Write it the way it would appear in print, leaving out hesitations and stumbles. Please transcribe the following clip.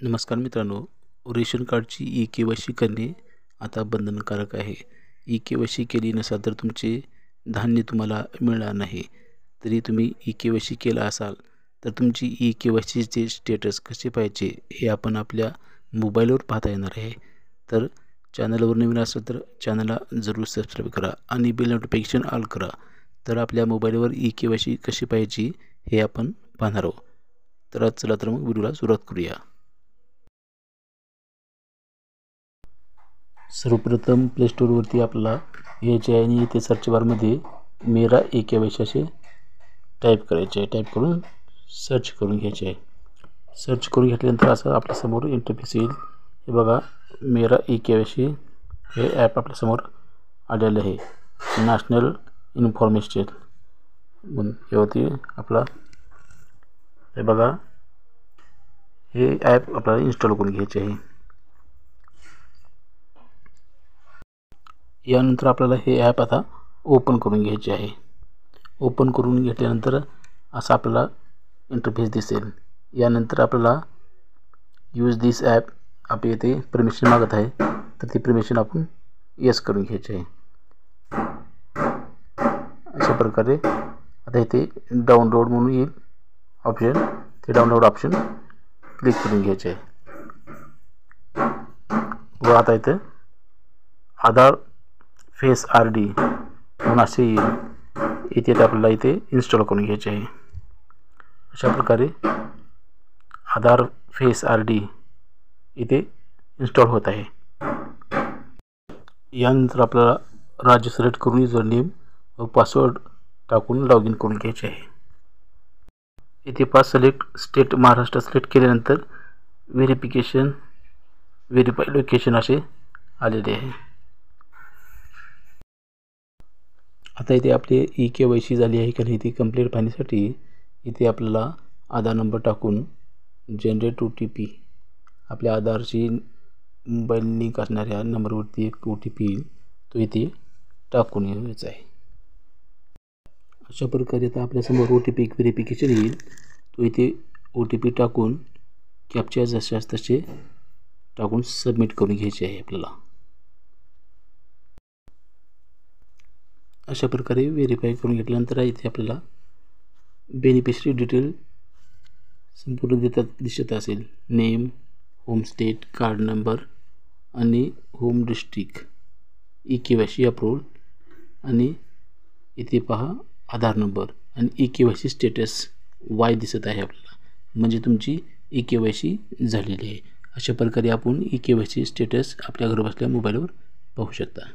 नमस्कार मित्रांनो, रेशन कार्डची ई-के-वाय-सी करणे आता बंधनकारक आहे. ई-के-वाय-सी केली नसाल तर तुमचे धान्य तुम्हाला मिळणार नाही. तरी तुम्ही ई-के-वाय-सी केला असाल तर तुमची ई-के-वाय-सीचे स्टेटस कसे पाहायचे हे आपण आपल्या मोबाईलवर पाहता येणार आहे. तर चॅनलवर नवीन असेल तर चॅनलला जरूर सबस्क्राईब करा आणि बेल नोटिफिकेशन ऑल करा. तर आपल्या मोबाईलवर ई-के-वाय-सी कशी पाहायची हे आपण पाहणार आहोत. तर चला तर मग व्हिडिओला सुरुवात करूया. सर्वप्रथम प्ले स्टोरवरती आपल्याला यायचे आहे आणि इथे सर्च बारमध्ये मेरा ई-के-वाय-सी असे टाईप करायचे आहे. टाईप करून सर्च करून घ्यायचे आहे. सर्च करून घेतल्यानंतर असं आपल्यासमोर इंटरफेस येईल. हे बघा, मेरा ई-के-वाय-सी हे ॲप आपल्यासमोर आलेलं आहे. नॅशनल इन्फॉर्मेशन म्हणून हे होती आपला. हे बघा, हे ॲप आपल्याला इन्स्टॉल करून घ्यायचे आहे. यानंतर आपल्याला हे ॲप आता ओपन करून घ्यायचे आहे. ओपन करून घेतल्यानंतर असा आपल्याला इंटरफेस दिसेल. यानंतर आपल्याला यूज दिस ॲप आपल्या इथे परमिशन मागत आहे, तर ती परमिशन आपण येस करून घ्यायची आहे. अशा प्रकारे आता इथे डाउनलोड म्हणून येईल ऑप्शन, ते डाउनलोड ऑप्शन क्लिक करून घ्यायचे आहे. व आता इथे आधार फेस आर-डी म्हणून असे येईल. इथे आपल्याला इथे इन्स्टॉल करून घ्यायचे आहे. अशा प्रकारे आधार फेस आर-डी इथे इन्स्टॉल होत आहे. यानंतर आपल्याला राज्य सिलेक्ट करून युजर नेम व पासवर्ड टाकून लॉग इन करून घ्यायचे आहे. इथे सिलेक्ट स्टेट महाराष्ट्र सिलेक्ट केल्यानंतर व्हेरिफिकेशन व्हेरीफाय लोकेशन असे आलेले आहे. आता इथे आपले ई-के-वाय-सी झाली आहे का नाही ती कंप्लीट पाहण्यासाठी इथे आपल्याला आधार नंबर टाकून जनरेट ओ-टी-पी, आपल्या आधारशी मोबाईल लिंक असणाऱ्या नंबरवरती एक ओ-टी-पी येईल, तो इथे टाकून घ्यायचा आहे. अशा प्रकारे आता आपल्यासमोर ओ-टी-पी व्हेरिफिकेशन येईल. तो इथे ओ-टी-पी टाकून कॅप्चा जशास तसे टाकून सबमिट करून घ्यायचे आहे आपल्याला. अशा प्रकारे व्हेरीफाय करून घेतल्यानंतर इथे आपल्याला बेनिफिशरी डिटेल संपूर्ण दिसत असेल. Name, home state, card number आणि होम डिस्ट्रिक्ट, ई-के-वाय-सी अप्रूव्ड आणि इथे पहा आधार नंबर आणि ई-के-वाय-सी स्टेटस वाय दिसत आहे आपल्याला, म्हणजे तुमची ई-के-वाय-सी झालेली आहे. अशा प्रकारे आपण ई-के-वाय-सी स्टेटस आपल्या घरबसल्या मोबाईलवर पाहू शकता.